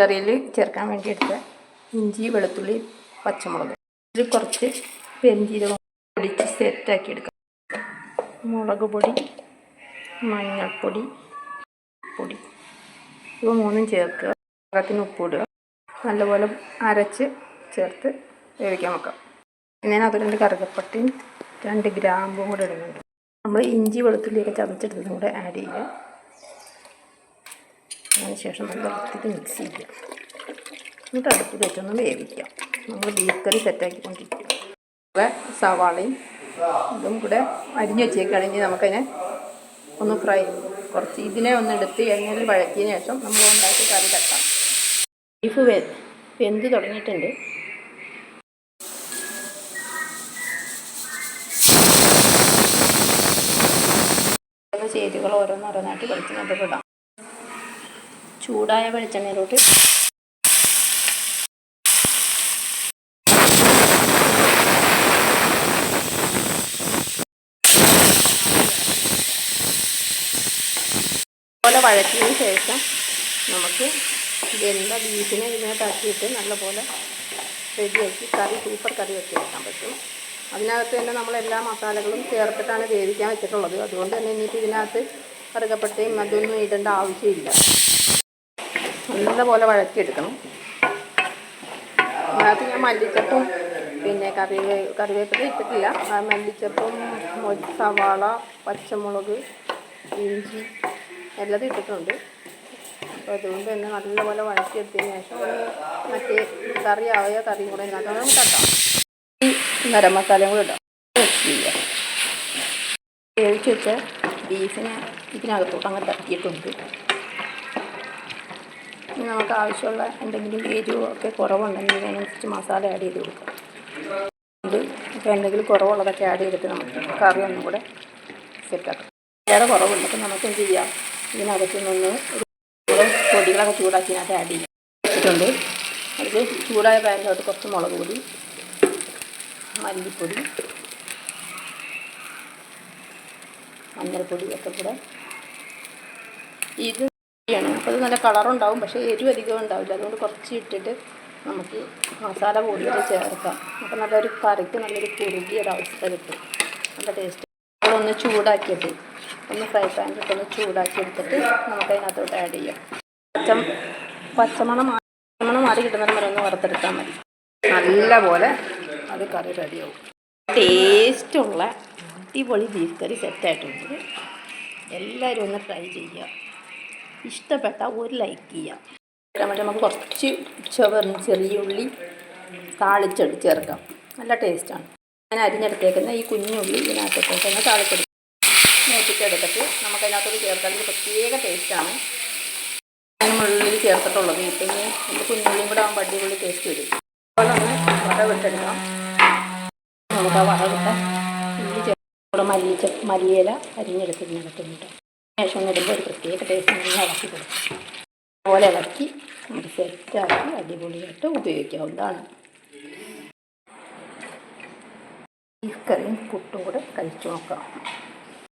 കറിയിൽ ചേർക്കാൻ വേണ്ടി എടുത്ത ഇഞ്ചി, വെളുത്തുള്ളി, പച്ചമുളക്, ഇതിൽ കുറച്ച് പെരുംജീരകം പൊടിച്ച് സെറ്റാക്കി എടുക്കാം. മുളക് പൊടി, മഞ്ഞൾപ്പൊടി, പൊടി ഇവ മൂന്നും ചേർക്കുക. പാകത്തിന് ഉപ്പിടുക. നല്ലപോലെ അരച്ച് ചേർത്ത് വേവിക്കാൻ വെക്കാം. പിന്നെ അതിൽ 2 കറുകപ്പട്ടയും 2 ഗ്രാമ്പും കൂടെ ഇടുന്നുണ്ട്. നമ്മൾ ഇഞ്ചി വെളുത്തുള്ളിയൊക്കെ ചതച്ചെടുത്തതും കൂടെ ആഡ് ചെയ്യുക. അതിനുശേഷം നല്ല വൃത്തിക്ക് മിക്സ് ചെയ്യുക. എന്നിട്ട് അടുപ്പിൽ വെച്ചൊന്ന് വേവിക്കാം. നമ്മൾ ബീഫ് കറി സെറ്റാക്കിക്കൊണ്ടിരിക്കുക. അപ്പോൾ സവാളയും ഇതും കൂടെ അരിഞ്ഞ് വെച്ചേക്കുകയാണെങ്കിൽ നമുക്കതിനെ ഒന്ന് കുറച്ച് ഇതിനെ ഒന്ന് എടുത്ത് എണ്ണയിൽ വഴറ്റിയതിന് ശേഷം നമ്മൾ ഉണ്ടാക്കി കറി തട്ടാം. ബീഫ് വെന്ത് തുടങ്ങിയിട്ടുണ്ട്. ചേരുവകൾ ഓരോന്നോരോന്നായിട്ട് വെളിച്ചെണ്ണയിലോട്ട് ഇടാം. ചൂടായ വെളിച്ചെണ്ണയിലോട്ട് പോലെ വഴറ്റിയതിന് ശേഷം നമുക്ക് വെന്ത ബീഫിനെ ഇതിനകത്താക്കിയിട്ട് നല്ലപോലെ റെഡിയാക്കി സൂപ്പർ കറി വെച്ചെടുക്കാൻ പറ്റും. അതിനകത്ത് തന്നെ നമ്മളെല്ലാ മസാലകളും ചേർത്തിട്ടാണ് വേവിക്കാൻ വെച്ചിട്ടുള്ളത്. അതുകൊണ്ട് തന്നെ ഇനിയിപ്പോൾ ഇതിനകത്ത് കറുകപ്പട്ടയും അതൊന്നും ഇടേണ്ട ആവശ്യമില്ല. നല്ലപോലെ വഴറ്റിയെടുക്കണം. അതിനകത്ത് ഞാൻ മല്ലിച്ചപ്പും പിന്നെ കറിവേപ്പില ഇട്ടിട്ടില്ല. മല്ലിച്ചപ്പും സവാള, പച്ചമുളക്, ഇഞ്ചി എല്ലാം ഇട്ടിട്ടുണ്ട്. അപ്പോൾ അതുകൊണ്ട് തന്നെ നല്ലപോലെ വഴറ്റിയെടുത്തതിന് ശേഷം മറ്റേ കറിയും കൂടെ ഇതിനകത്ത് നമുക്ക് തട്ടാം. ഗരം മസാലയും കൂടെ ഇടാം. ചെയ്യുക. വേവിച്ച് വെച്ച ബീഫിനെ ഇതിനകത്തോട്ട് അങ്ങ് തട്ടിയിട്ടുണ്ട്. ഇനി നമുക്ക് ആവശ്യമുള്ള എന്തെങ്കിലും എരിവോ ഒക്കെ കുറവുണ്ടെങ്കിൽ അതിനനുസരിച്ച് മസാല ആഡ് ചെയ്ത് കൊടുക്കാം. അപ്പോൾ എന്തെങ്കിലും കുറവുള്ളതൊക്കെ ആഡ് ചെയ്തിട്ട് നമുക്ക് കറി ഒന്നും കൂടെ സെറ്റാക്കാം. വേറെ കുറവുണ്ട്. അപ്പോൾ നമുക്ക് എന്ത് ചെയ്യാം, ഇതിനകത്ത് നിന്ന് പൊടികളൊക്കെ ചൂടാക്കി ഇതിനകത്ത് ആഡ് ചെയ്യാം വെച്ചിട്ടുണ്ട്. അതിൽ ചൂടായ പാനിലോട്ട് കുറച്ച് മുളക് പൊടി, മല്ലിപ്പൊടി, മഞ്ഞൾപ്പൊടി ഒക്കെ കൂടെ ഇത് ചെയ്യണം. അപ്പോൾ അത് നല്ല കളറുണ്ടാവും, പക്ഷേ എരിവ് അധികം ഉണ്ടാവില്ല. അതുകൊണ്ട് കുറച്ച് ഇട്ടിട്ട് നമുക്ക് മസാല പൊടിയിട്ട് ചേർക്കാം. അപ്പോൾ നല്ലൊരു കറിക്ക് നല്ലൊരു കുറുകിയൊരവസ്ഥ കിട്ടും. നല്ല ടേസ്റ്റ്. അതൊന്ന് ചൂടാക്കിയിട്ട് ഒന്ന് ഫ്രൈ പാനിലിട്ടൊന്ന് ചൂടാക്കി എടുത്തിട്ട് നമുക്കതിനകത്തോട്ട് ആഡ് ചെയ്യാം. പച്ചമണം മാറി കിട്ടുന്നതിന് വരെ ഒന്ന് വറുത്തെടുത്താൽ മതി. നല്ലപോലെ അത് കറി റെഡിയാവും. ടേസ്റ്റുള്ള അടിപൊളി ബീഫ് കറി സെറ്റായിട്ടുണ്ട്. എല്ലാവരും ഒന്ന് ട്രൈ ചെയ്യുക. ഇഷ്ടപ്പെട്ട ഒരു ലൈക്ക് ചെയ്യുക. നമുക്ക് കുറച്ച് ചെറിയ ഉള്ളി താളിച്ചെടുത്ത് ചേർക്കാം. നല്ല ടേസ്റ്റാണ്. ഞാൻ അരിഞ്ഞെടുത്തേക്കുന്ന ഈ കുഞ്ഞുള്ളി ഇതിനകത്തേക്ക് തന്നെ താളിച്ചെടുക്കും. നോക്കിച്ചെടുത്തിട്ട് നമുക്കതിനകത്തോട് ചേർക്കാൻ ഒരു പ്രത്യേക ടേസ്റ്റാണ്. ഉള്ളിൽ ചേർത്തിട്ടുള്ളത്. ഇപ്പം ഇനി എൻ്റെ കുഞ്ഞുള്ളിയും കൂടെ ആകുമ്പോൾ അടിപൊളി ടേസ്റ്റ് വരും. അതുപോലെ ഒന്ന് വറവിട്ടെടുക്കാം. നമുക്ക് ആ വറവിട്ട ഉള്ളി ചേർത്ത് മല്ലിയില അരിഞ്ഞെടുത്തിട്ടുണ്ട്. ശേഷം ഇടുമ്പോൾ ഒരു പ്രത്യേക ടേസ്റ്റ് നമ്മൾ ഇളക്കി കൊടുക്കും. അതുപോലെ ഇളക്കി നമുക്ക് സെറ്റാക്കി അടിപൊളിയായിട്ട് ഉപയോഗിക്കാവുന്നതാണ്. ബീഫ് കറിയും പുട്ടും കൂടെ കഴിച്ചു നോക്കാം.